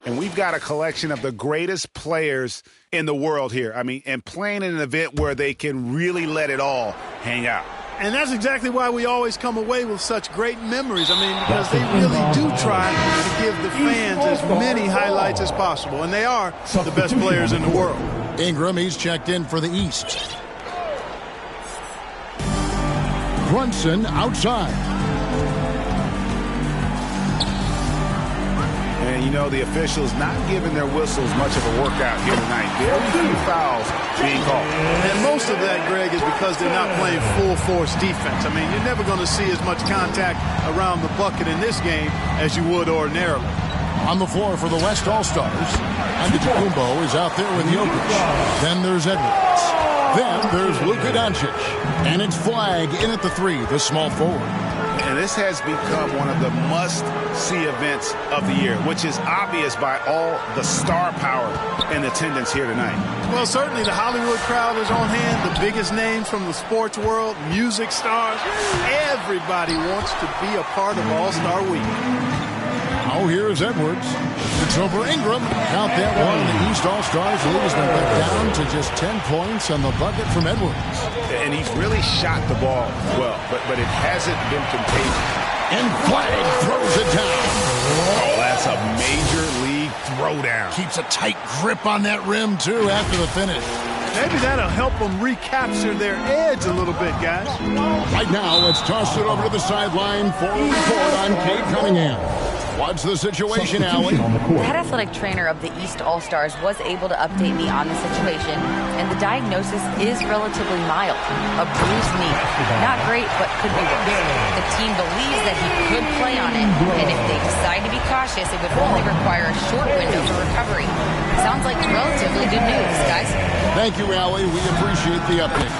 And we've got a collection of the greatest players in the world here. I mean, and playing in an event where they can really let it all hang out. And that's exactly why we always come away with such great memories. I mean, because they really do try to give the fans as many highlights as possible. And they are the best players in the world. Ingram, he's checked in for the East. Brunson outside. And, you know, the officials not giving their whistles much of a workout here tonight. Very few fouls being called. And most of that, Greg, is because they're not playing full-force defense. I mean, you're never going to see as much contact around the bucket in this game as you would ordinarily. On the floor for the West All-Stars, Antetokounmpo is out there with Jokic. Then there's Edwards. Then there's Luka Doncic. And it's Flag in at the three, the small forward. And this has become one of the must-see events of the year, which is obvious by all the star power and attendance here tonight. Well, certainly the Hollywood crowd is on hand, the biggest names from the sports world, music stars. Everybody wants to be a part of All-Star Week. Oh, here's Edwards. It's over Ingram. Count that one. The East All-Stars leads them back down to just 10 points on the bucket from Edwards. And he's really shot the ball well, but it hasn't been contagious. And Flag throws it down. Oh, that's a major league throwdown. Keeps a tight grip on that rim, too, after the finish. Maybe that'll help them recapture their edge a little bit, guys. Right now, let's toss it over to the sideline for a report on Kate Cunningham. What's the situation, Allie? The head athletic trainer of the East All-Stars was able to update me on the situation, and the diagnosis is relatively mild. A bruised knee. Not great, but could be worse. The team believes that he could play on it, and if they decide to be cautious, it would only require a short window for recovery. Sounds like relatively good news, guys. Thank you, Allie. We appreciate the update.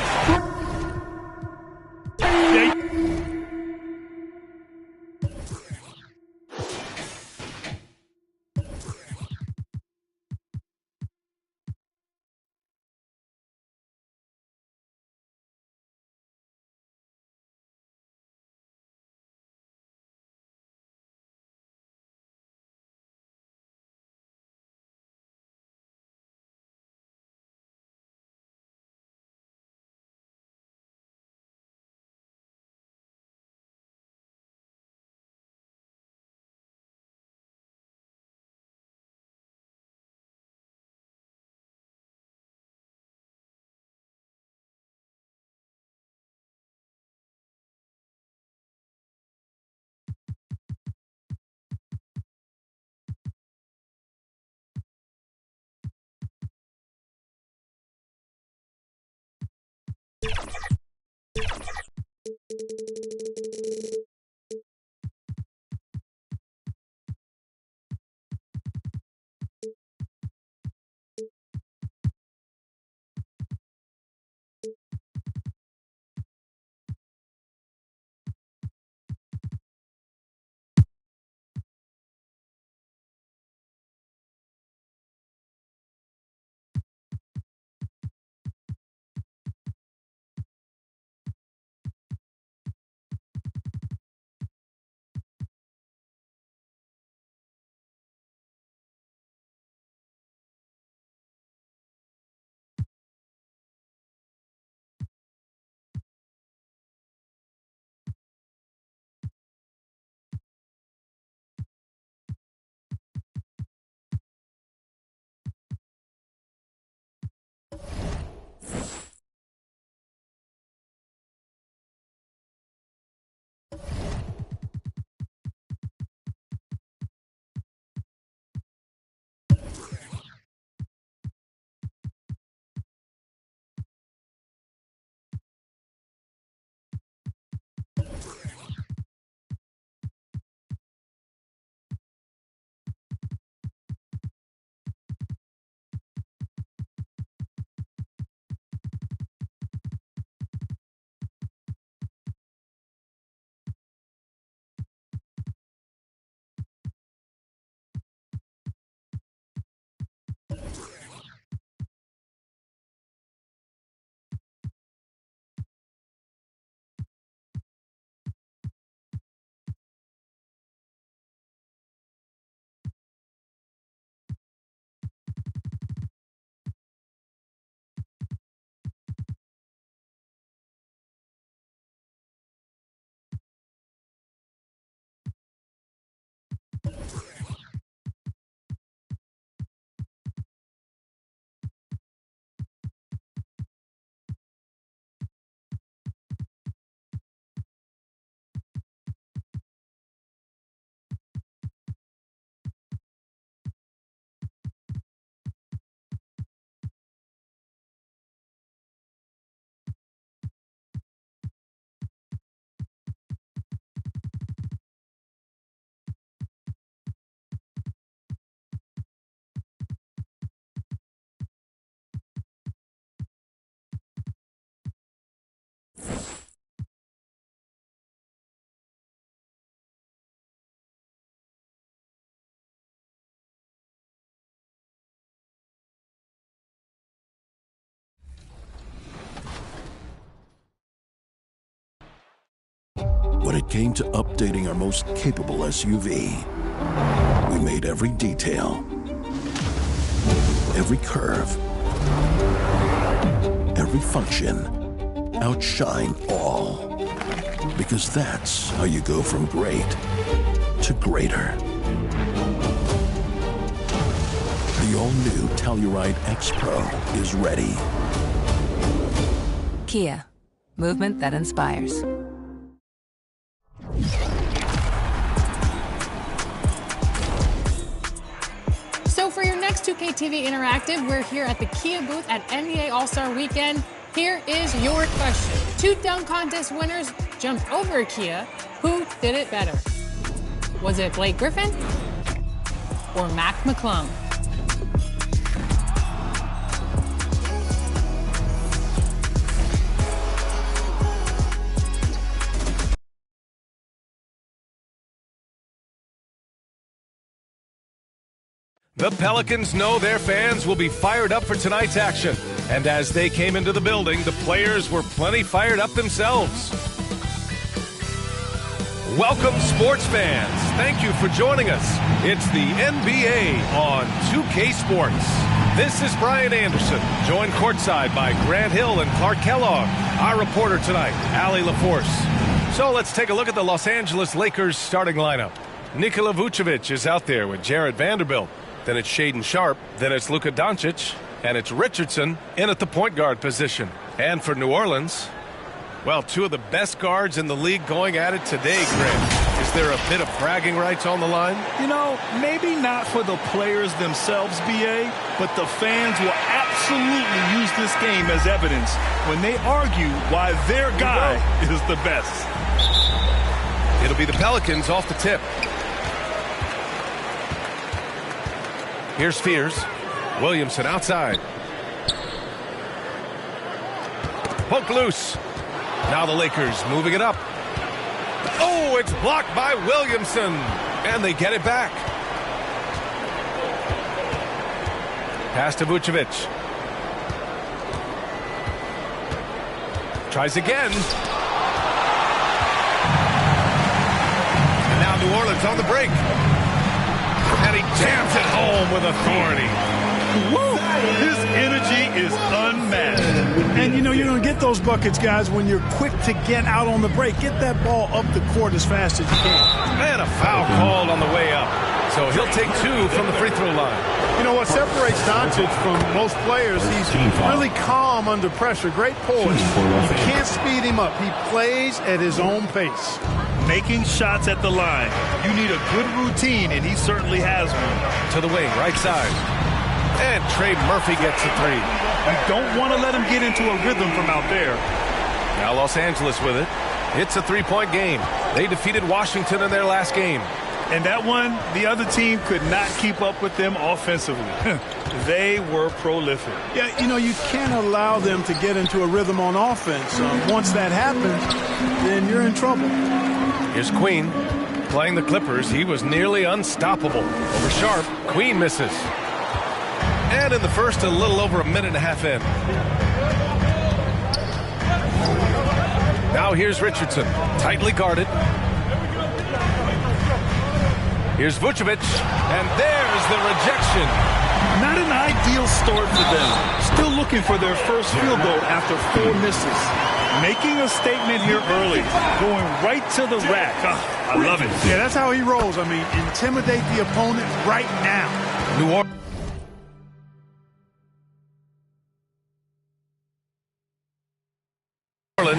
when it came to updating our most capable SUV, we made every detail, every curve, every function outshine all. Because that's how you go from great to greater. The all-new Telluride X Pro is ready. Kia, movement that inspires. So for your next 2K TV Interactive, we're here at the Kia booth at NBA All-Star Weekend. Here is your question. 2 dunk contest winners jumped over Kia. Who did it better? Was it Blake Griffin or Mac McClung? The Pelicans know their fans will be fired up for tonight's action. And as they came into the building, the players were plenty fired up themselves. Welcome, sports fans. Thank you for joining us. It's the NBA on 2K Sports. This is Brian Anderson, joined courtside by Grant Hill and Clark Kellogg. Our reporter tonight, Allie LaForce. So let's take a look at the Los Angeles Lakers starting lineup. Nikola Vucevic is out there with Jared Vanderbilt. Then it's Shaedon Sharpe, then it's Luka Doncic, and it's Richardson in at the point guard position. And for New Orleans, well, 2 of the best guards in the league going at it today, Grant. Is there a bit of bragging rights on the line? You know, maybe not for the players themselves, BA, but the fans will absolutely use this game as evidence when they argue why their guy is the best. It'll be the Pelicans off the tip. Here's Fears. Williamson outside. Poke loose. Now the Lakers moving it up. Oh, it's blocked by Williamson. And they get it back. Pass to Vucevic. Tries again. And now New Orleans on the break. And he jams it home with authority. Woo! His energy is unmatched. And, you know, you're going to get those buckets, guys, when you're quick to get out on the break. Get that ball up the court as fast as you can. And a foul called on the way up. So he'll take 2 from the free throw line. You know, what separates Doncic from most players, he's really calm under pressure. Great poise. You can't speed him up. He plays at his own pace. Making shots at the line. You need a good routine, and he certainly has one. To the wing, right side. And Trey Murphy gets a 3. You don't want to let him get into a rhythm from out there. Now Los Angeles with it. It's a 3-point game. They defeated Washington in their last game. And that one, the other team could not keep up with them offensively. They were prolific. Yeah, you know, you can't allow them to get into a rhythm on offense. Once that happens, then you're in trouble. Here's Queen playing the Clippers. He was nearly unstoppable. Over Sharpe, Queen misses. And in the first, a little over a minute and a half in. Now here's Richardson, tightly guarded. Here's Vucevic, and there's the rejection. Not an ideal start for them. Still looking for their first field goal after 4 misses. Making a statement here early. Going right to the rack. Oh, I love it. Yeah, that's how he rolls. I mean, intimidate the opponent right now. New Orleans.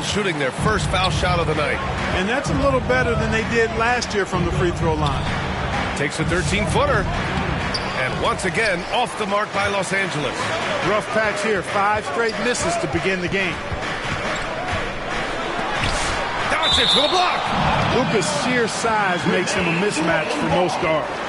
Shooting their first foul shot of the night. And that's a little better than they did last year from the free throw line. Takes a 13-footer. And once again, off the mark by Los Angeles. Rough patch here. 5 straight misses to begin the game. Doncic with a block. Luka's sheer size makes him a mismatch for most guards.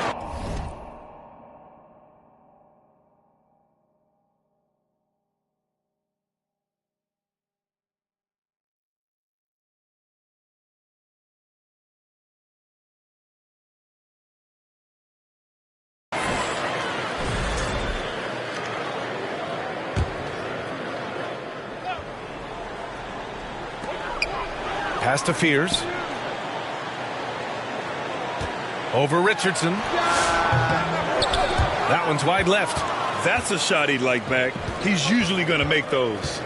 Pass to Fears. Over Richardson. That one's wide left. That's a shot he'd like back. He's usually going to make those.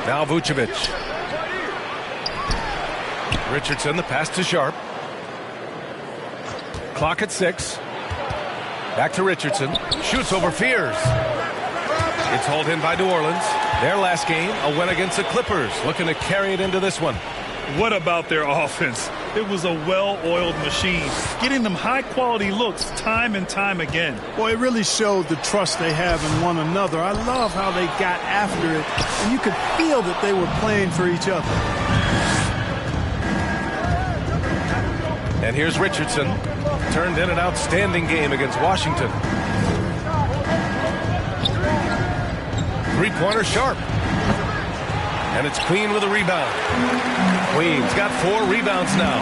Now Vucevic. Richardson, the pass to Sharp. Clock at 6. Back to Richardson. Shoots over Fears. It's hauled in by New Orleans. Their last game, a win against the Clippers. Looking to carry it into this one. What about their offense? It was a well-oiled machine, getting them high-quality looks time and time again. Boy, it really showed the trust they have in one another. I love how they got after it, and you could feel that they were playing for each other. And here's Richardson. Turned in an outstanding game against Washington. Three-pointer Sharp. And it's Queen with a rebound. Queen's got 4 rebounds now.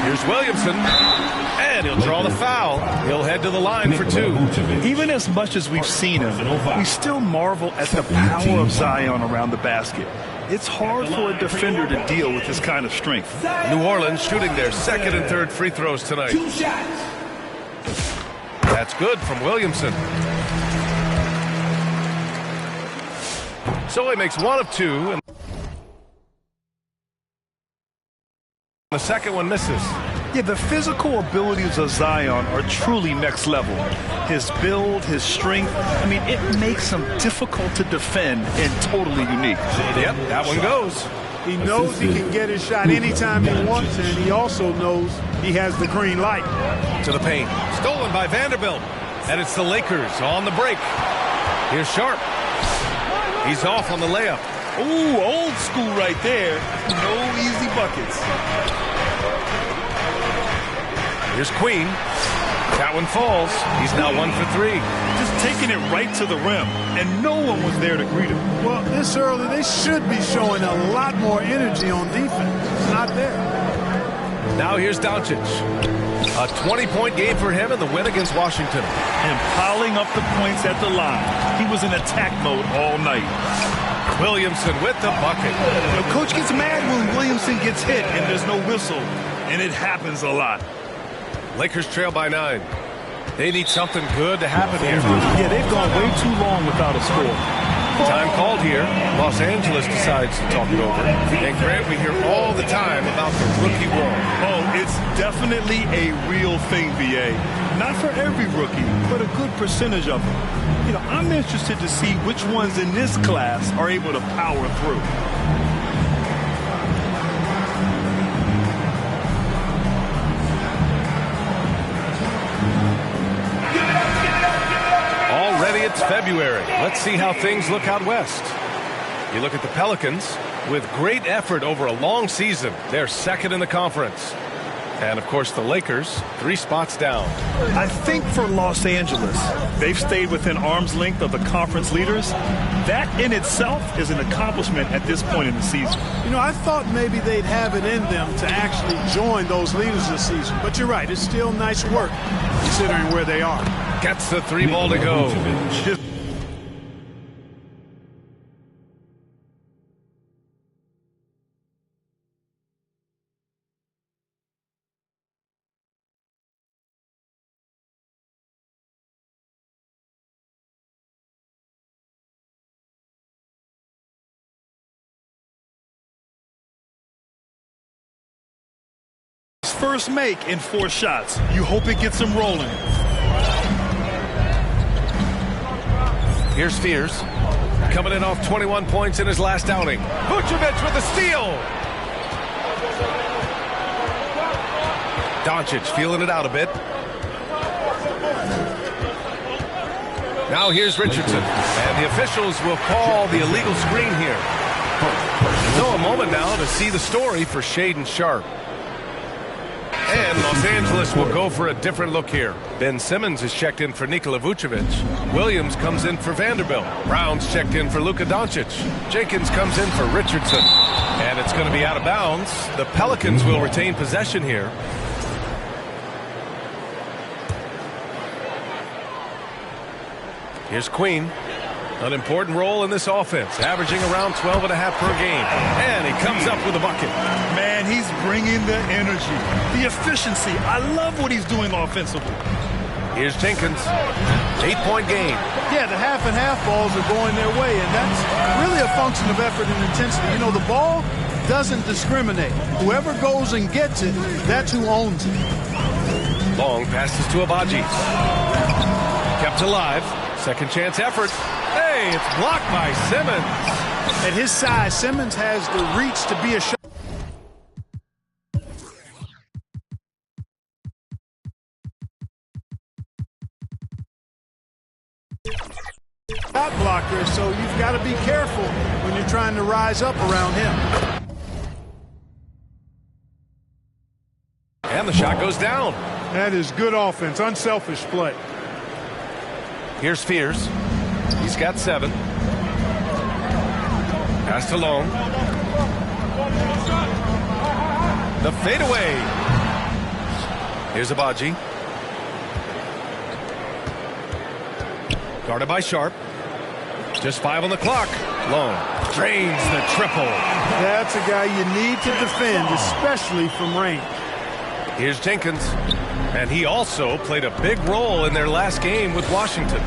Here's Williamson. And he'll draw the foul. He'll head to the line for 2. Even as much as we've seen him, we still marvel at the power of Zion around the basket. It's hard for a defender to deal with this kind of strength. New Orleans shooting their second and third free throws tonight. That's good from Williamson. So he makes 1 of 2. And the second one misses. Yeah, the physical abilities of Zion are truly next level. His build, his strength, I mean, it makes him difficult to defend and totally unique. Yep, that one goes. He knows he can get his shot anytime he wants, and he also knows he has the green light. To the paint. Stolen by Vanderbilt. And it's the Lakers on the break. Here's Sharp. He's off on the layup. Ooh, old school right there. No easy buckets. Here's Queen. That one falls. He's now 1 for 3. Just taking it right to the rim, and no one was there to greet him. Well, this early, they should be showing a lot more energy on defense. It's not there. Now here's Doncic. A 20-point game for him in the win against Washington. And piling up the points at the line. He was in attack mode all night. Williamson with the bucket. The coach gets mad when Williamson gets hit and there's no whistle. And it happens a lot. Lakers trail by 9. They need something good to happen here. Yeah, they've gone way too long without a score. Time called here. Los Angeles decides to talk it over. And Grant, we hear all the time about the rookie wall. Oh, it's definitely a real thing, VA. Not for every rookie, but a good percentage of them. You know, I'm interested to see which ones in this class are able to power through. Already it's February. Let's see how things look out west. You look at the Pelicans. With great effort over a long season, they're second in the conference. And, of course, the Lakers, 3 spots down. I think for Los Angeles, they've stayed within arm's length of the conference leaders. That in itself is an accomplishment at this point in the season. You know, I thought maybe they'd have it in them to actually join those leaders this season. But you're right, it's still nice work considering where they are. Gets the 3 ball to go. First make in 4 shots. You hope it gets him rolling. Here's Fears. Coming in off 21 points in his last outing. Vucevic with a steal. Doncic feeling it out a bit. Now here's Richardson. And the officials will call the illegal screen here. So a moment now to see the story for Shaedon Sharp. And Los Angeles will go for a different look here. Ben Simmons is checked in for Nikola Vucevic. Williams comes in for Vanderbilt. Brown's checked in for Luka Doncic. Jenkins comes in for Richardson. And it's going to be out of bounds. The Pelicans will retain possession here. Here's Queen. An important role in this offense, averaging around 12.5 per game. And he comes up with a bucket. Man, he's bringing the energy, the efficiency. I love what he's doing offensively. Here's Jenkins. 8-point game. Yeah, the half and half balls are going their way, and that's really a function of effort and intensity. You know, the ball doesn't discriminate. Whoever goes and gets it, that's who owns it. Long passes to Abaji. Kept alive. Second chance effort. Hey, it's blocked by Simmons. At his size, Simmons has the reach to be a shot blocker, so you've got to be careful when you're trying to rise up around him. And the shot goes down. That is good offense, unselfish play. Here's Fears. He's got 7. Pass to Long. The fadeaway. Here's Abaji. Guarded by Sharp. Just 5 on the clock. Long drains the triple. That's a guy you need to defend, especially from range. Here's Jenkins. And he also played a big role in their last game with Washington.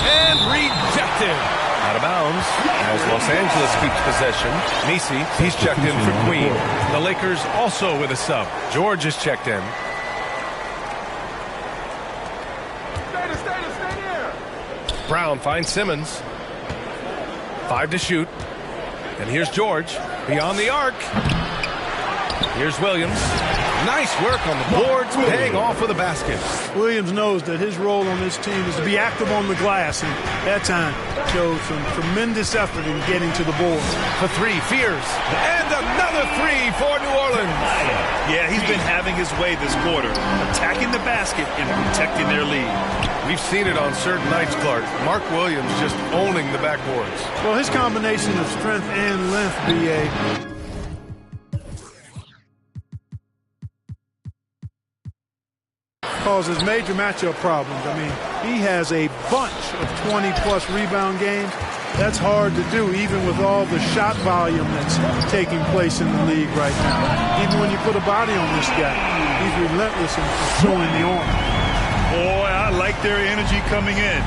And rejected. Out of bounds as Los Angeles keeps possession. Messi, he's checked in for Queen. The Lakers also with a sub. George is checked in. Brown finds Simmons. 5 to shoot. And here's George. Beyond the arc. Here's Williams. Nice work on the boards, paying off with a basket. Williams knows that his role on this team is to be active on the glass, and that time showed some tremendous effort in getting to the board. For 3, Fears. And another 3 for New Orleans. Yeah, he's been having his way this quarter, attacking the basket and protecting their lead. We've seen it on certain nights, Clark. Mark Williams just owning the backboards. Well, his combination of strength and length, B.A., causes major matchup problems. I mean, he has a bunch of 20-plus rebound games. That's hard to do, even with all the shot volume that's taking place in the league right now. Even when you put a body on this guy, he's relentless in pursuing the arm. Boy, I like their energy coming in.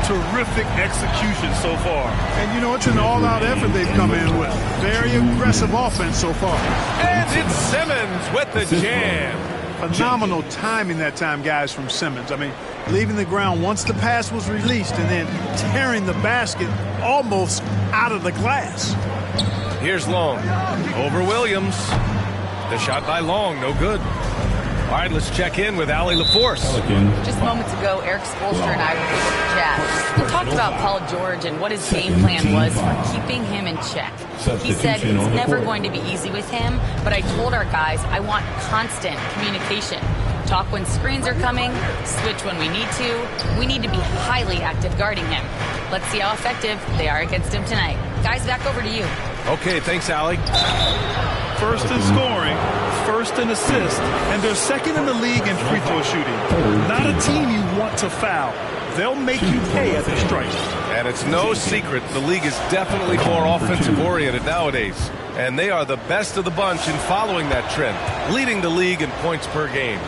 Terrific execution so far. And, you know, it's an all-out effort they've come in with. Very aggressive offense so far. And it's Simmons with the jam. Phenomenal timing that time, guys, from Simmons. I mean, leaving the ground once the pass was released and then tearing the basket almost out of the glass. Here's Long. Over Williams. The shot by Long, no good. All right, let's check in with Allie LaForce. Just moments ago, Eric Spoelstra and I were able to chat. We talked about Paul George and what his game plan was for keeping him in check. He said it's never going to be easy with him, but I told our guys I want constant communication. Talk when screens are coming, switch when we need to. We need to be highly active guarding him. Let's see how effective they are against him tonight. Guys, back over to you. Okay, thanks, Allie. First in scoring, first in assists, and they're second in the league in free throw shooting. Not a team you want to foul. They'll make you pay at the strike. And it's no secret the league is definitely more offensive-oriented nowadays. And they are the best of the bunch in following that trend, leading the league in points per game.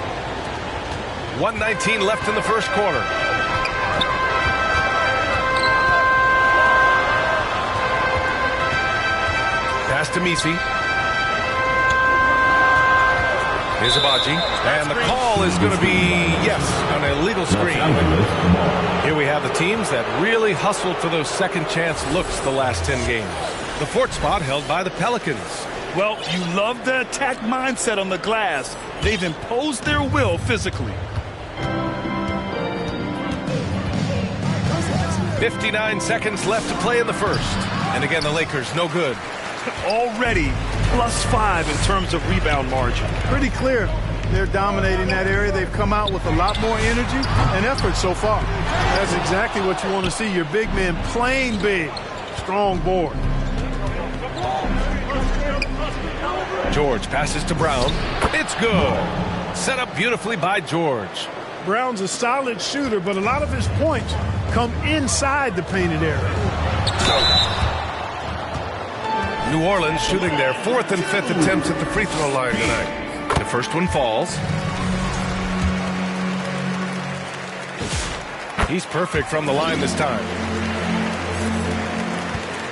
1:19 left in the first quarter. Pass to Messi. Here's Abaji. And the call is going to be, yes, an illegal screen. Here we have the teams that really hustled for those second chance looks the last 10 games. The 4th spot held by the Pelicans. Well, you love the attack mindset on the glass. They've imposed their will physically. 59 seconds left to play in the first. And again, the Lakers, no good. Already +5 in terms of rebound margin. Pretty clear they're dominating that area. They've come out with a lot more energy and effort so far. That's exactly what you want to see. Your big men playing big. Strong board. George passes to Brown. It's good. Set up beautifully by George. Brown's a solid shooter, but a lot of his points come inside the painted area. New Orleans shooting their 4th and 5th attempts at the free throw line tonight. The first one falls. He's perfect from the line this time.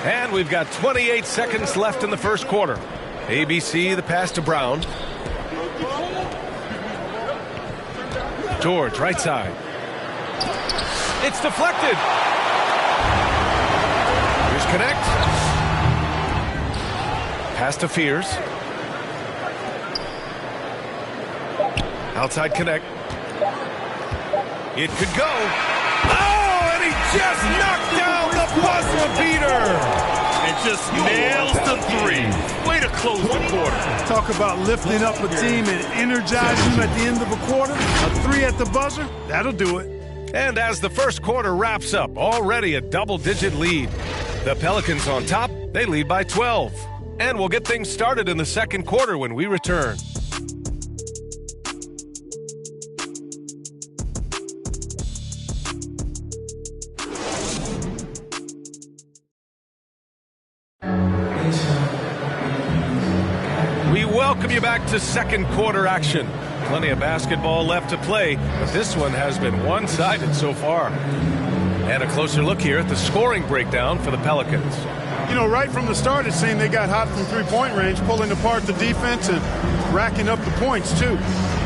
And we've got 28 seconds left in the first quarter. ABC, the pass to Brown. George, right side. It's deflected. Here's Connect. Pass to Fears. Outside Connect. It could go. Oh, and he just knocked down the buzzer beater. And just nails the three. Way to close the quarter. Talk about lifting up a team and energizing them at the end of a quarter. A three at the buzzer, that'll do it. And as the first quarter wraps up, already a double-digit lead. The Pelicans on top, they lead by 12. And we'll get things started in the second quarter when we return. We welcome you back to second quarter action. Plenty of basketball left to play, but this one has been one-sided so far. And a closer look here at the scoring breakdown for the Pelicans. You know, right from the start, it seemed they got hot from three-point range, pulling apart the defense and racking up the points, too.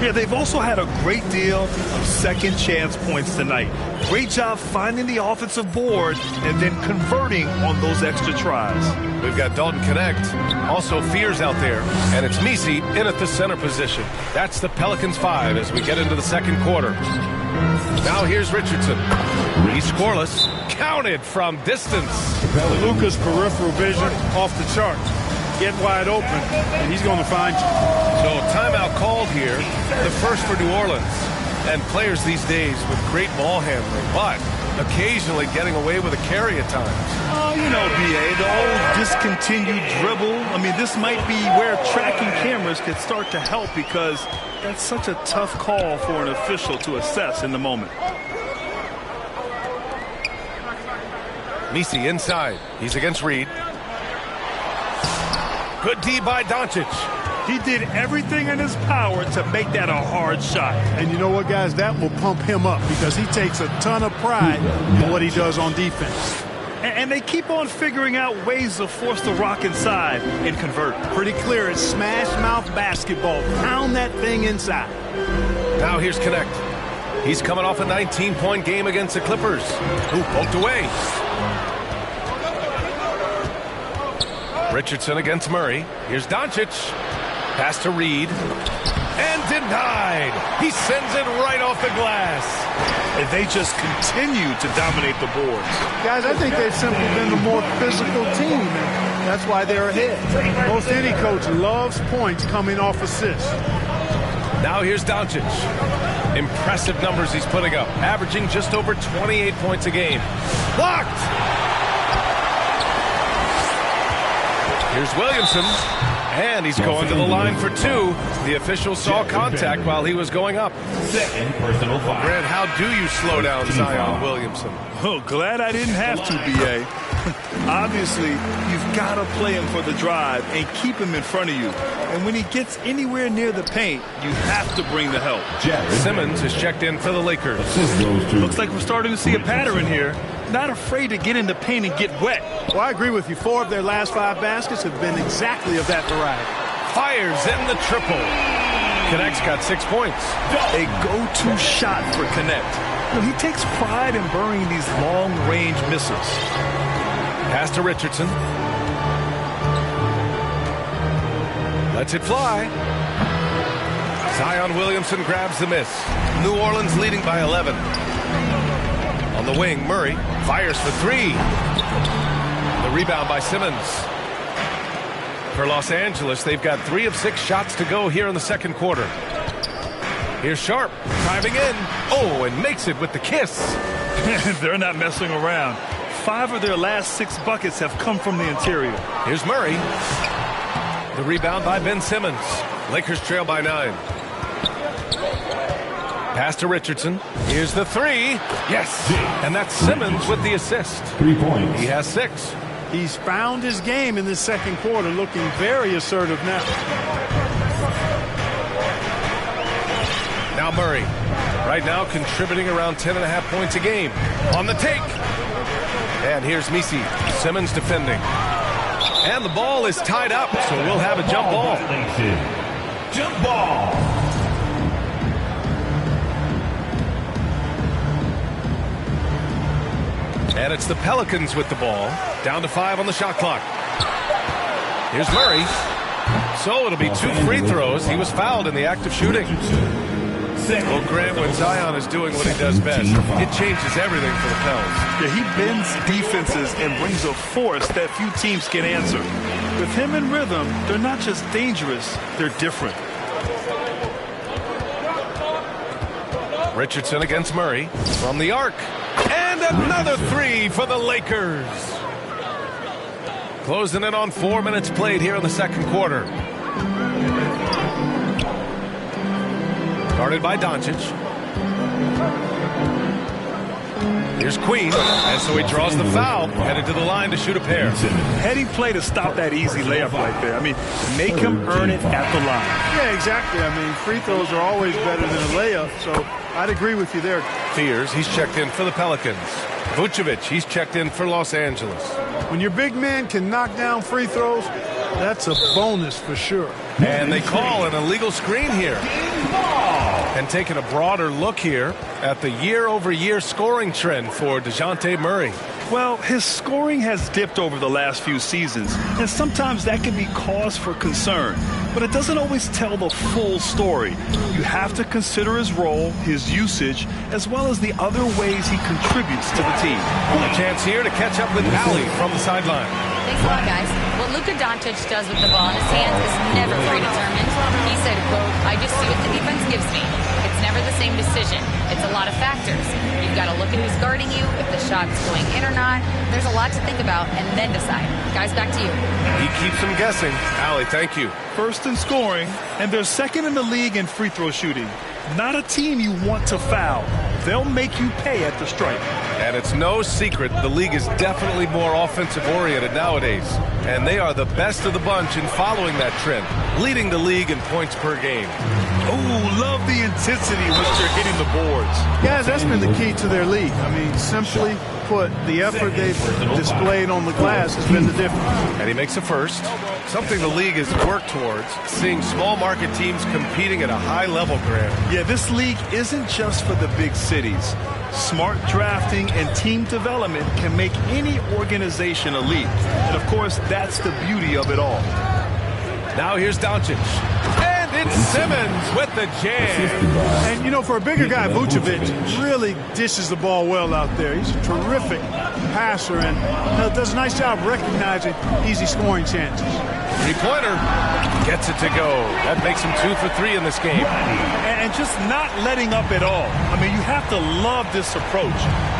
Yeah, they've also had a great deal of second chance points tonight. Great job finding the offensive board and then converting on those extra tries. We've got Dalton Connect, also Fears out there, and it's Misi in at the center position. That's the Pelicans 5 as we get into the second quarter. Now here's Richardson. He's scoreless. Counted from distance. Luka's peripheral vision off the charts. Get wide open, and he's going to find you. So timeout called here, the first for New Orleans. And players these days with great ball handling, but occasionally getting away with a carry at times. Oh, you know, B.A., the old discontinued dribble. I mean, this might be where tracking cameras could start to help because that's such a tough call for an official to assess in the moment. Misi inside. He's against Reed. Good D by Doncic. He did everything in his power to make that a hard shot. And you know what, guys? That will pump him up because he takes a ton of pride in what he does on defense. And they keep on figuring out ways to force the rock inside and convert. Pretty clear. It's smash mouth basketball. Pound that thing inside. Now here's Connect. He's coming off a 19-point game against the Clippers, who poked away. Richardson against Murray. Here's Doncic. Pass to Reed. And denied. He sends it right off the glass. And they just continue to dominate the boards. Guys, I think they've simply been the more physical team, and that's why they're ahead. Most any coach loves points coming off assists. Now here's Doncic. Impressive numbers he's putting up, averaging just over 28 points a game. Blocked! Here's Williamson, and he's going to the line for two. The official saw contact while he was going up. Second personal foul. Grant, how do you slow down Zion Williamson? Oh, glad I didn't have to, B.A. Obviously, you've got to play him for the drive and keep him in front of you. And when he gets anywhere near the paint, you have to bring the help. Simmons is checked in for the Lakers. Looks like we're starting to see a pattern here. Not afraid to get in the paint and get wet. Well, I agree with you. 4 of their last 5 baskets have been exactly of that variety. Fires in the triple. Connect's got 6 points. A go-to shot for Connect. Well, he takes pride in burying these long-range missiles. Pass to Richardson. Lets it fly. Zion Williamson grabs the miss. New Orleans leading by 11. On the wing, Murray fires for 3. The rebound by Simmons. For Los Angeles, they've got 3 of 6 shots to go here in the second quarter. Here's Sharp driving in. Oh, and makes it with the kiss. They're not messing around. 5 of their last 6 buckets have come from the interior. Here's Murray. The rebound by Ben Simmons. Lakers trail by 9. Pass to Richardson. Here's the three. Yes. And that's Simmons with the assist. 3 points. He has 6. He's found his game in this second quarter, looking very assertive now. Now Murray. Right now contributing around 10.5 points a game. On the take. And here's Misi. Simmons defending. And the ball is tied up, so we'll have a jump ball. Jump ball. And it's the Pelicans with the ball. Down to 5 on the shot clock. Here's Murray. So it'll be 2 free throws. He was fouled in the act of shooting. Well, Grant, when Zion is doing what he does best, it changes everything for the Pels. Yeah, he bends defenses and brings a force that few teams can answer. With him in rhythm, they're not just dangerous, they're different. Richardson against Murray from the arc. And another 3 for the Lakers. Closing in on 4 minutes played here in the second quarter. Guarded by Doncic. Here's Queen, and so he draws the foul, headed to the line to shoot a pair. Heading play to stop that easy layup right there. I mean, make him earn it at the line. Yeah, exactly. I mean, free throws are always better than a layup, so I'd agree with you there. Fears, he's checked in for the Pelicans. Vucevic, he's checked in for Los Angeles. When your big man can knock down free throws, that's a bonus for sure. And they call an illegal screen here. And taking a broader look here at the year-over-year scoring trend for DeJounte Murray. Well, his scoring has dipped over the last few seasons, and sometimes that can be cause for concern. But it doesn't always tell the full story. You have to consider his role, his usage, as well as the other ways he contributes to the team. A chance here to catch up with Allie from the sideline. Thanks a lot, guys. What Luka Doncic does with the ball in his hands is never predetermined. He said, quote, "I just see what the defense gives me. It's never the same decision. It's a lot of factors. You've got to look at who's guarding you, if the shot's going in or not. There's a lot to think about and then decide." Guys, back to you. He keeps them guessing. Allie, thank you. First in scoring, and they're second in the league in free throw shooting. Not a team you want to foul. They'll make you pay at the stripe. And it's no secret the league is definitely more offensive-oriented nowadays. And they are the best of the bunch in following that trend, leading the league in points per game. Oh, love the intensity in which they're hitting the boards. Guys, that's been the key to their league. I mean, simply put, the effort they've displayed on the glass has been the difference. And he makes a first. Something the league has worked towards, seeing small market teams competing at a high level, Grant. Yeah, this league isn't just for the big cities. Smart drafting and team development can make any organization elite. And of course, that's the beauty of it all. Now here's Doncic. And it's Simmons with the jam. And, you know, for a bigger guy, Vucevic really dishes the ball well out there. He's a terrific passer and does a nice job recognizing easy scoring chances. Three-pointer Gets it to go. That makes him 2 for 3 in this game. and just not letting up at all. I mean, you have to love this approach.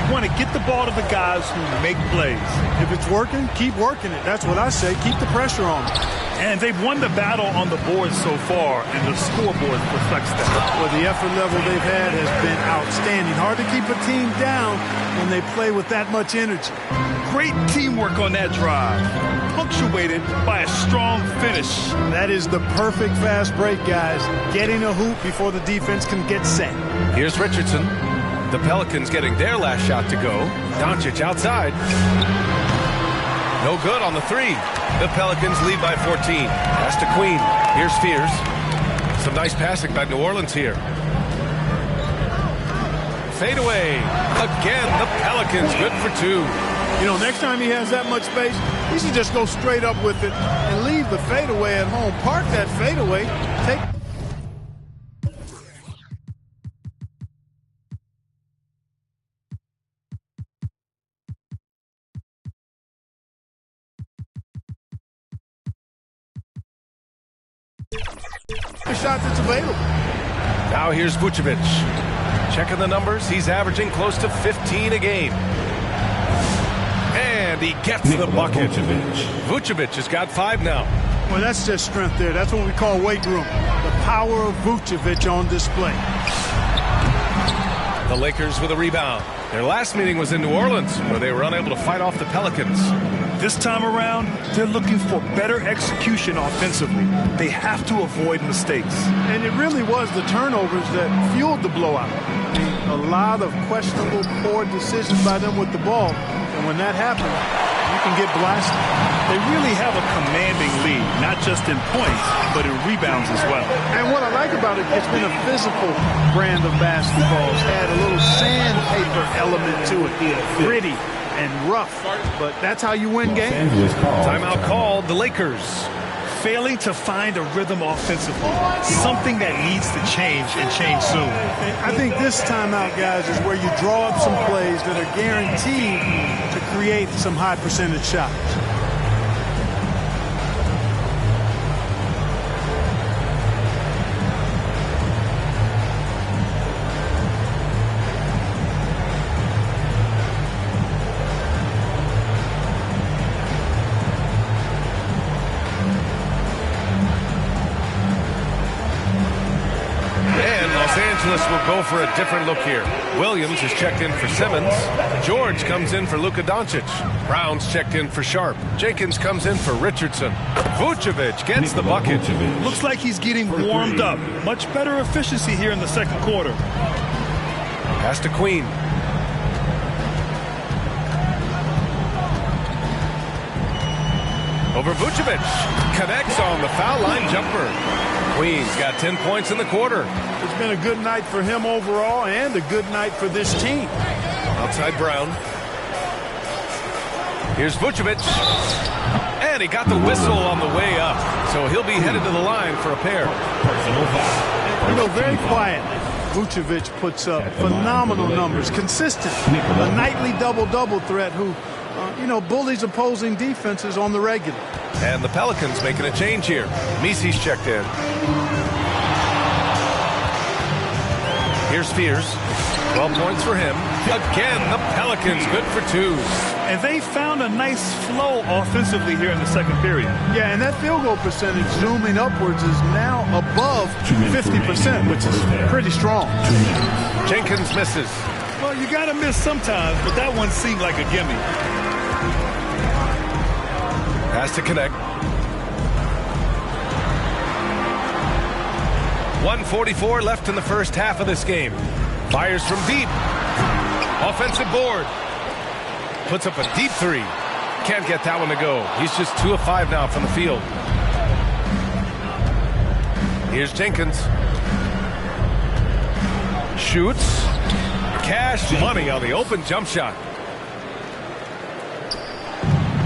You want to get the ball to the guys who make plays. If it's working, keep working it. That's what I say. Keep the pressure on them. And they've won the battle on the board so far, and the scoreboard reflects that. Well, the effort level they've had has been outstanding. Hard to keep a team down when they play with that much energy. Great teamwork on that drive, punctuated by a strong finish. That is the perfect fast break, guys. Getting a hoop before the defense can get set. Here's Richardson. The Pelicans getting their last shot to go. Doncic outside. No good on the three. The Pelicans lead by 14. Pass to Queen. Here's Fears. Some nice passing by New Orleans here. Fade away. Again, the Pelicans good for 2. You know, next time he has that much space, he should just go straight up with it and leave the fadeaway at home. Park that fadeaway. Take. The shot that's available. Now here's Vucevic. Checking the numbers, he's averaging close to 15 a game. And he gets the bucket. Vucevic has got 5 now. Well, that's just strength there. That's what we call weight room. The power of Vucevic on display. The Lakers with a rebound. Their last meeting was in New Orleans, where they were unable to fight off the Pelicans. This time around, they're looking for better execution offensively. They have to avoid mistakes. And it really was the turnovers that fueled the blowout. I mean, a lot of questionable, poor decisions by them with the ball. And when that happens, you can get blasted. They really have a commanding lead, not just in points, but in rebounds as well. And what I like about it, it's been a physical brand of basketball. It's had a little sandpaper element to it. Gritty and rough, but that's how you win games. Timeout called the Lakers. Failing to find a rhythm offensively, something that needs to change and change soon. I think this timeout, guys, is where you draw up some plays that are guaranteed to create some high percentage shots. Will go for a different look here. Williams is checked in for Simmons. George comes in for Luka Doncic. Brown's checked in for Sharp. Jenkins comes in for Richardson. Vucevic gets the bucket. Looks like he's getting warmed up. Much better efficiency here in the second quarter. Pass to Queen. Over Vucevic. Connects on the foul line jumper. Queen's got 10 points in the quarter. It's been a good night for him overall and a good night for this team. Outside Brown. Here's Vucevic. And he got the whistle on the way up. So he'll be headed to the line for a pair. You know, very quietly, Vucevic puts up phenomenal numbers. Consistent. A nightly double-double threat who, bullies opposing defenses on the regular. And the Pelicans making a change here. Misi's checked in. Here's Spears. 12 points for him. Again, the Pelicans good for two. And they found a nice flow offensively here in the second period. Yeah, and that field goal percentage zooming upwards is now above 50%, which is pretty strong. Jenkins misses. Well, you got to miss sometimes, but that one seemed like a gimme. Has to connect. 1:44 left in the first half of this game. Fires from deep. Offensive board. Puts up a deep three. Can't get that one to go. He's just 2 of 5 now from the field. Here's Jenkins. Shoots. Cash money on the open jump shot.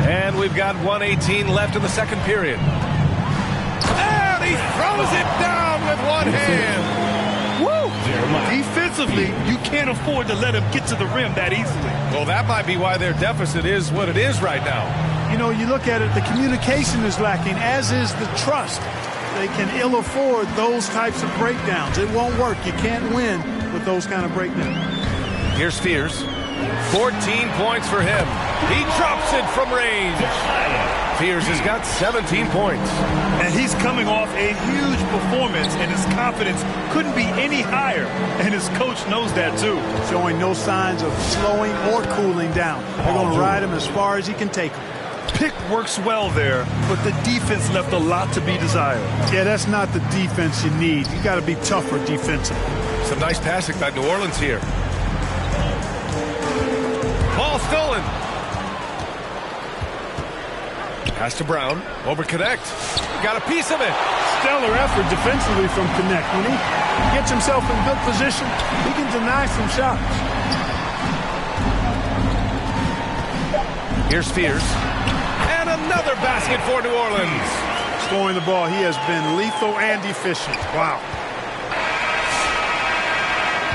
And we've got 1:18 left in the second period. And he throws it down with one hand. Woo! Defensively, you can't afford to let him get to the rim that easily. Well, that might be why their deficit is what it is right now. You know, you look at it, the communication is lacking, as is the trust. They can ill afford those types of breakdowns. It won't work. You can't win with those kind of breakdowns. Here's Spears. 14 points for him. He drops it from range. Spears has got 17 points. And he's coming off a huge performance, and his confidence couldn't be any higher. And his coach knows that, too. Showing no signs of slowing or cooling down. They're going to ride him as far as he can take him. Pick works well there, but the defense left a lot to be desired. Yeah, that's not the defense you need. You got to be tougher defensively. Some nice passing by New Orleans here. Ball stolen. Pass to Brown. Over Connect. Got a piece of it. Stellar effort defensively from Connect. When he gets himself in good position, he can deny some shots. Here's Spears. And another basket for New Orleans. Scoring the ball, he has been lethal and efficient. Wow.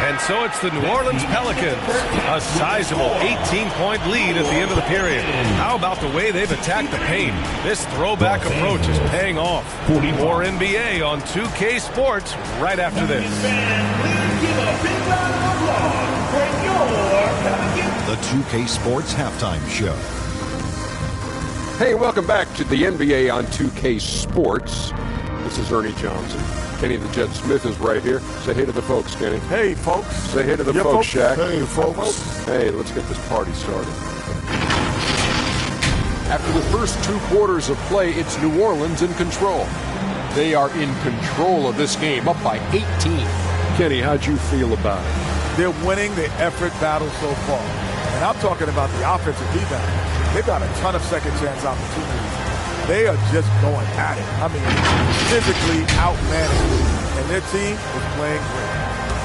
And so it's the New Orleans Pelicans. A sizable 18-point lead at the end of the period. How about the way they've attacked the paint? This throwback approach is paying off. More NBA on 2K Sports right after this. The 2K Sports Halftime Show. Hey, welcome back to the NBA on 2K Sports. This is Ernie Johnson. Kenny the Jet Smith is right here. Say hey to the folks, Kenny. Hey, folks. Say hey to the folks, Shaq. Hey, folks. Hey, let's get this party started. After the first 2 quarters of play, it's New Orleans in control. They are in control of this game, up by 18. Kenny, how'd you feel about it? They're winning the effort battle so far. And I'm talking about the offensive rebound. They've got a ton of second chance opportunities. They are just going at it. I mean, physically outmanaged. And their team is playing great.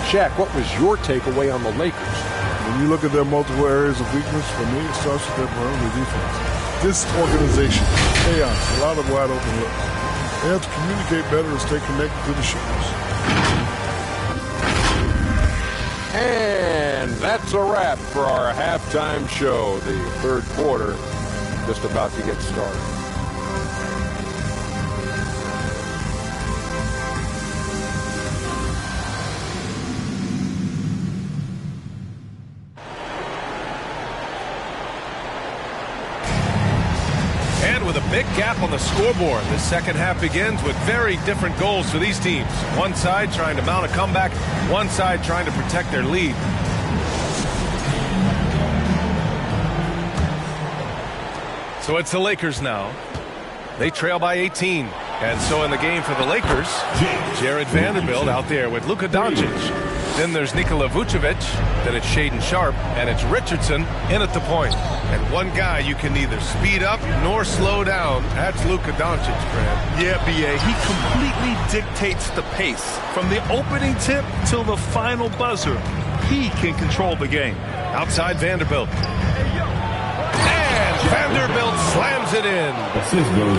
Shaq, what was your takeaway on the Lakers? When you look at their multiple areas of weakness, for me, it starts with their perimeter defense. This organization, chaos, a lot of wide open looks. They have to communicate better and stay connected to the shooters. And that's a wrap for our halftime show. The third quarter just about to get started. And with a big gap on the scoreboard, the second half begins with very different goals for these teams. One side trying to mount a comeback, one side trying to protect their lead. So it's the Lakers now. They trail by 18. And so in the game for the Lakers, Jared Vanderbilt out there with Luka Doncic. Then there's Nikola Vucevic. Then it's Shaedon Sharpe. And it's Richardson in at the point. And one guy you can neither speed up nor slow down. That's Luka Doncic, Brad. Yeah, B.A. He completely dictates the pace. From the opening tip till the final buzzer, he can control the game. Outside Vanderbilt. Vanderbilt slams it in.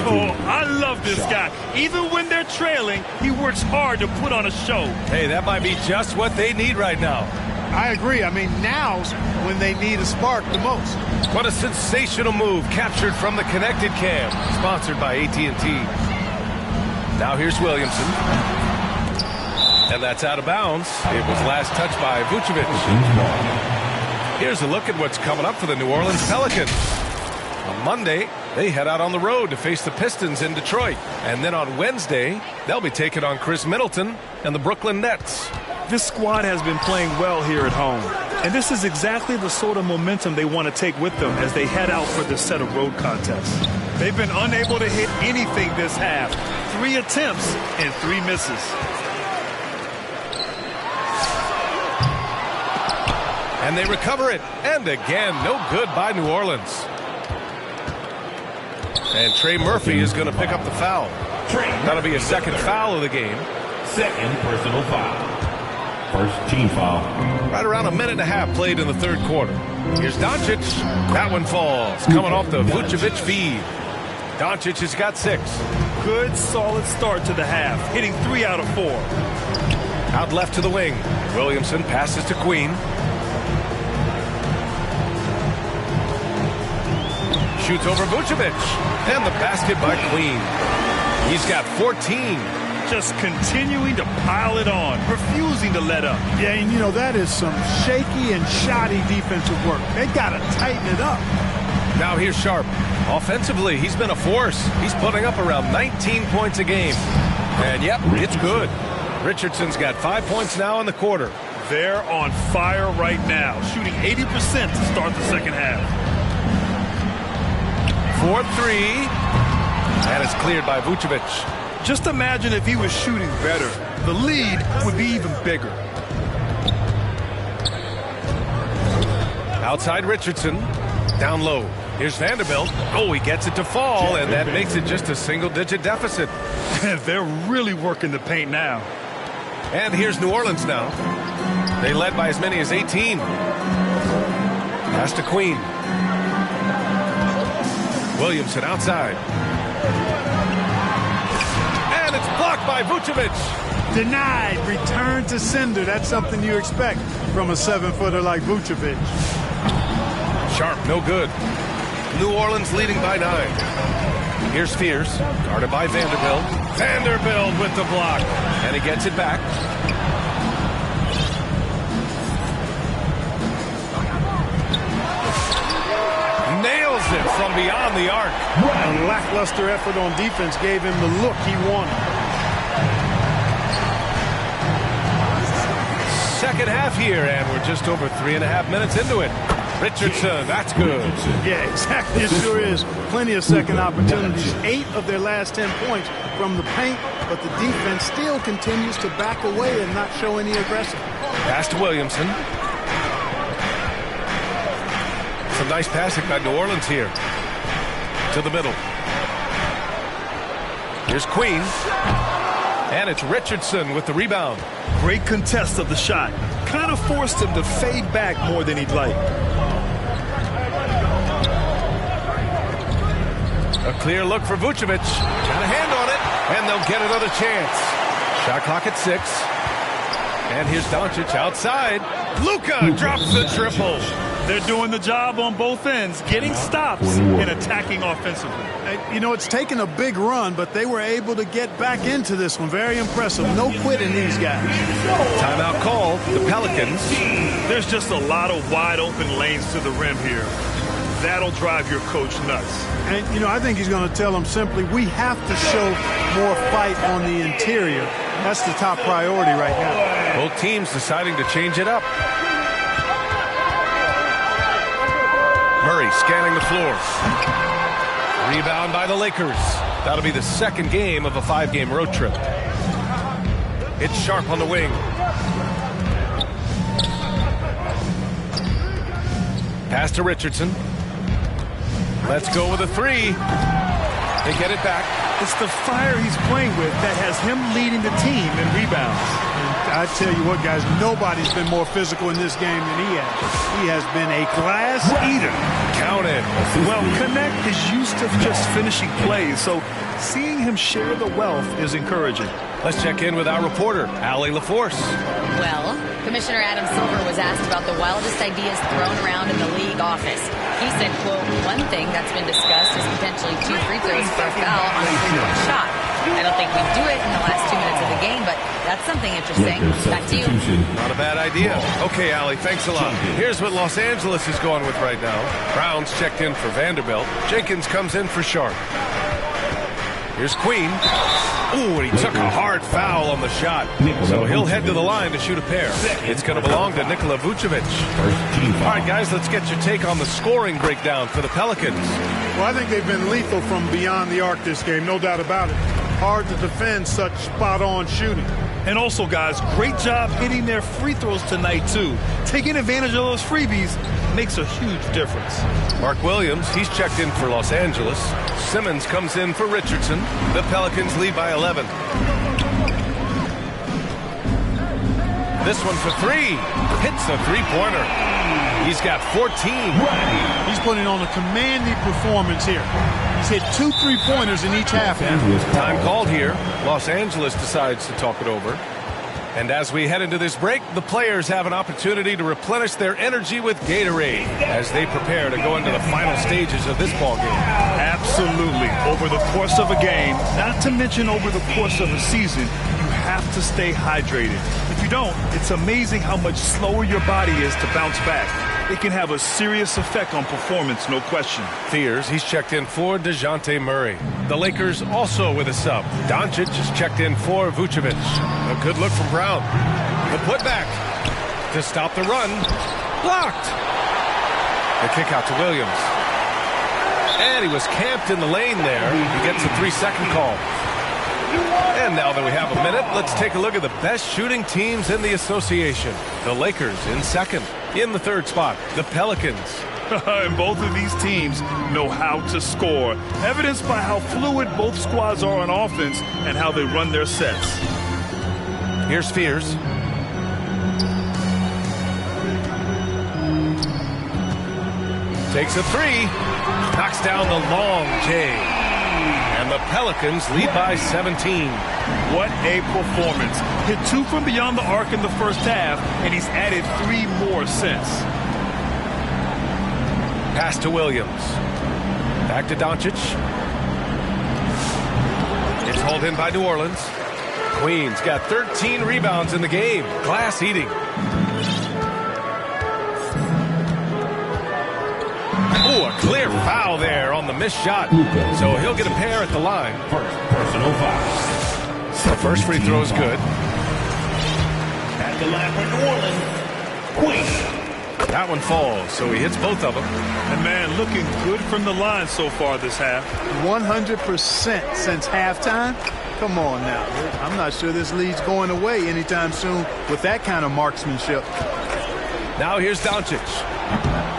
Oh, I love this guy. Even when they're trailing, he works hard to put on a show. Hey, that might be just what they need right now. I agree. I mean, now's when they need a spark the most. What a sensational move captured from the connected cam. Sponsored by AT&T. Now here's Williamson. And that's out of bounds. It was last touched by Vucevic. Here's a look at what's coming up for the New Orleans Pelicans. On Monday, they head out on the road to face the Pistons in Detroit. And then on Wednesday, they'll be taking on Chris Middleton and the Brooklyn Nets. This squad has been playing well here at home. And this is exactly the sort of momentum they want to take with them as they head out for this set of road contests. They've been unable to hit anything this half. 3 attempts and 3 misses. And they recover it. And again, no good by New Orleans. And Trey Murphy is going to pick up the foul. That'll be a second foul of the game. Second personal foul. First team foul. Right around a minute and a half played in the third quarter. Here's Doncic. That one falls. Coming off the Vucevic feed. Doncic has got 6. Good, solid start to the half. Hitting 3 out of 4. Out left to the wing. Williamson passes to Queen. Shoots over Vucevic. And the basket by Queen. He's got 14. Just continuing to pile it on. Refusing to let up. Yeah, and you know, that is some shaky and shoddy defensive work. They got to tighten it up. Now here's Sharpe. Offensively, he's been a force. He's putting up around 19 points a game. And yep, it's good. Richardson's got 5 points now in the quarter. They're on fire right now. Shooting 80% to start the second half. 4-3. And it's cleared by Vucevic. Just imagine if he was shooting better. The lead would be even bigger. Outside Richardson. Down low. Here's Vanderbilt. Oh, he gets it to fall, and that makes it just a single-digit deficit. They're really working the paint now. And here's New Orleans now. They led by as many as 18. Pass to Queen. Williamson outside. And it's blocked by Vucevic. Denied. Return to sender. That's something you expect from a 7-footer like Vucevic. Sharpe, no good. New Orleans leading by 9. Here's Fierce, guarded by Vanderbilt. Vanderbilt with the block. And he gets it back. Nails it from beyond the arc. A lackluster effort on defense gave him the look he wanted. Second half here, and we're just over 3.5 minutes into it. Richardson, that's good. Yeah, exactly. It sure is. Plenty of second opportunities. 8 of their last 10 points from the paint, but the defense still continues to back away and not show any aggression. Pass to Williamson. Some nice passing by New Orleans here. To the middle. Here's Queen. And it's Richardson with the rebound. Great contest of the shot. Kind of forced him to fade back more than he'd like. A clear look for Vucevic. Got a hand on it, and they'll get another chance. Shot clock at 6. And here's Doncic outside. Luka drops the triple. They're doing the job on both ends, getting stops and attacking offensively. You know, it's taken a big run, but they were able to get back into this one. Very impressive. No quitting these guys. Timeout call, the Pelicans. There's just a lot of wide open lanes to the rim here. That'll drive your coach nuts. And, you know, I think he's going to tell them simply, we have to show more fight on the interior. That's the top priority right now. Both teams deciding to change it up. Murray scanning the floor. Rebound by the Lakers. That'll be the second game of a 5-game road trip. It's Sharp on the wing. Pass to Richardson. Let's go with a 3. They get it back. It's the fire he's playing with that has him leading the team in rebounds. I tell you what, guys, nobody's been more physical in this game than he has. He has been a glass eater. Count it. Well, Connect is used to just finishing plays, so seeing him share the wealth is encouraging. Let's check in with our reporter, Allie LaForce. Well, Commissioner Adam Silver was asked about the wildest ideas thrown around in the league office. He said, quote, one thing that's been discussed is potentially 2 free throws for a foul on a free-throw shot. I don't think we do it in the last 2 minutes of the game, but that's something interesting. Back to you. Not a bad idea. Okay, Allie, thanks a lot. Here's what Los Angeles is going with right now. Brown's checked in for Vanderbilt. Jenkins comes in for Sharp. Here's Queen. Ooh, and he took a hard foul on the shot. So he'll head to the line to shoot a pair. It's going to belong to Nikola Vucevic. All right, guys, let's get your take on the scoring breakdown for the Pelicans. Well, I think they've been lethal from beyond the arc this game, no doubt about it. Hard to defend such spot-on shooting. And also, guys, great job hitting their free throws tonight, too. Taking advantage of those freebies makes a huge difference. Mark Williams, he's checked in for Los Angeles. Simmons comes in for Richardson. The Pelicans lead by 11. This one for 3. Hits a three-pointer. He's got 14. He's putting on a commanding performance here. He's hit 2 3-pointers in each half. Time called here. Los Angeles decides to talk it over. And as we head into this break, the players have an opportunity to replenish their energy with Gatorade as they prepare to go into the final stages of this ball game. Absolutely. Over the course of a game, not to mention over the course of a season, you have to stay hydrated. If you don't, it's amazing how much slower your body is to bounce back. It can have a serious effect on performance, no question. Fears, he's checked in for DeJounte Murray. The Lakers also with a sub. Doncic is checked in for Vucevic. A good look from Brown. The putback to stop the run. Blocked. The kick out to Williams. And he was camped in the lane there. He gets a 3-second call. And now that we have a minute, let's take a look at the best shooting teams in the association. The Lakers in second. In the third spot, the Pelicans. And both of these teams know how to score, evidenced by how fluid both squads are on offense and how they run their sets. Here's Fears. Takes a 3. Knocks down the long J. And the Pelicans lead by 17. What a performance. Hit 2 from beyond the arc in the first half, and he's added 3 more since. Pass to Williams. Back to Doncic. It's hauled in by New Orleans. Queen's got 13 rebounds in the game. Glass eating. Oh, a clear foul there on the missed shot. So he'll get a pair at the line. First personal foul. The first free throw is good. At the line for New Orleans, Queen. That one falls, so he hits both of them. And, man, looking good from the line so far this half. 100% since halftime. Come on now. I'm not sure this lead's going away anytime soon with that kind of marksmanship. Now here's Doncic.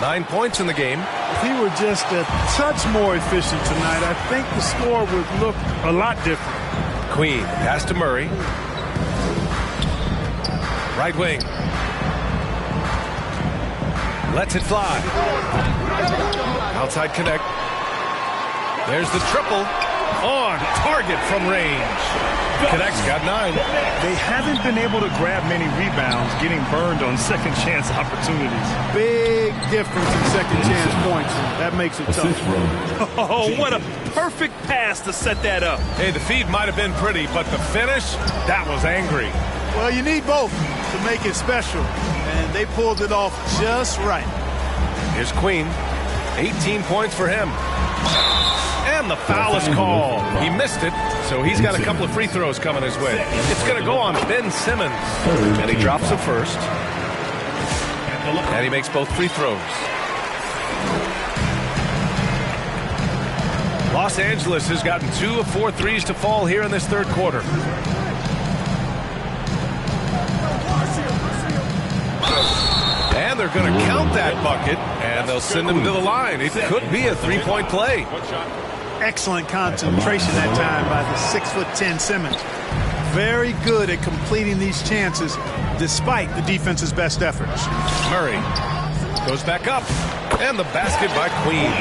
9 points in the game. If he were just a touch more efficient tonight, I think the score would look a lot different. Queen, pass to Murray. Right wing. Lets it fly. Outside connect. There's the triple. On target from range. Connect's got 9. They haven't been able to grab many rebounds, getting burned on second chance opportunities. Big difference in second chance points. That makes it tough. Oh, what a perfect pass to set that up. Hey, the feed might have been pretty, but the finish, that was angry. Well, you need both to make it special, and they pulled it off just right. Here's Queen. 18 points for him. And the foul is called. He missed it, so he's got a couple of free throws coming his way. It's going to go on Ben Simmons. And he drops the first. And he makes both free throws. Los Angeles has gotten 2 of 4 threes to fall here in this third quarter. And they're going to count that bucket, and they'll send him to the line. It could be a three-point play. Excellent concentration that time by the 6'10" Simmons. Very good at completing these chances despite the defense's best efforts. Murray goes back up, and the basket by Queen.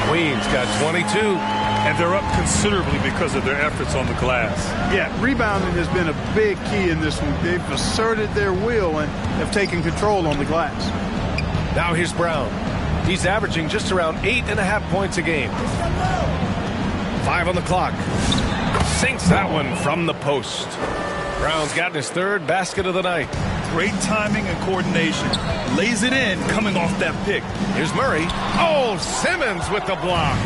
Queen's got 22. And they're up considerably because of their efforts on the glass. Yeah, rebounding has been a big key in this one. They've asserted their will and have taken control on the glass. Now here's Brown. He's averaging just around 8.5 points a game. 5 on the clock. Sinks that one from the post. Brown's gotten his third basket of the night. Great timing and coordination. Lays it in coming off that pick. Here's Murray. Oh, Simmons with the block.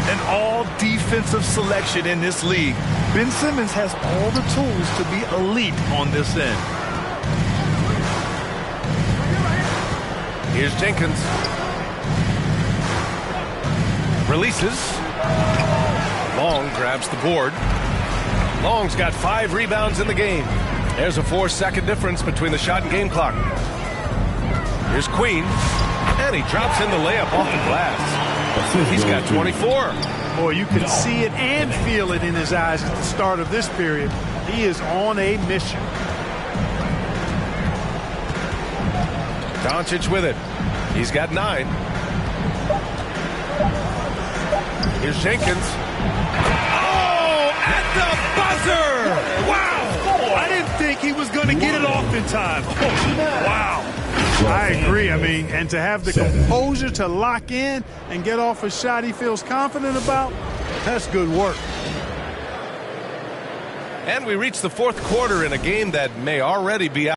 An all-defensive selection in this league. Ben Simmons has all the tools to be elite on this end. Here's Jenkins. Releases. Long grabs the board. Long's got 5 rebounds in the game. There's a 4-second difference between the shot and game clock. Here's Queen. And he drops in the layup off the glass. He's got 24. Boy, you can see it and feel it in his eyes at the start of this period. He is on a mission. Doncic with it. He's got 9. Here's Jenkins. Oh, at the buzzer! Wow! I didn't think he was going to get it off in time. Oh, wow. I agree. I mean, and to have the composure to lock in and get off a shot he feels confident about, that's good work. And we reach the fourth quarter in a game that may already be out.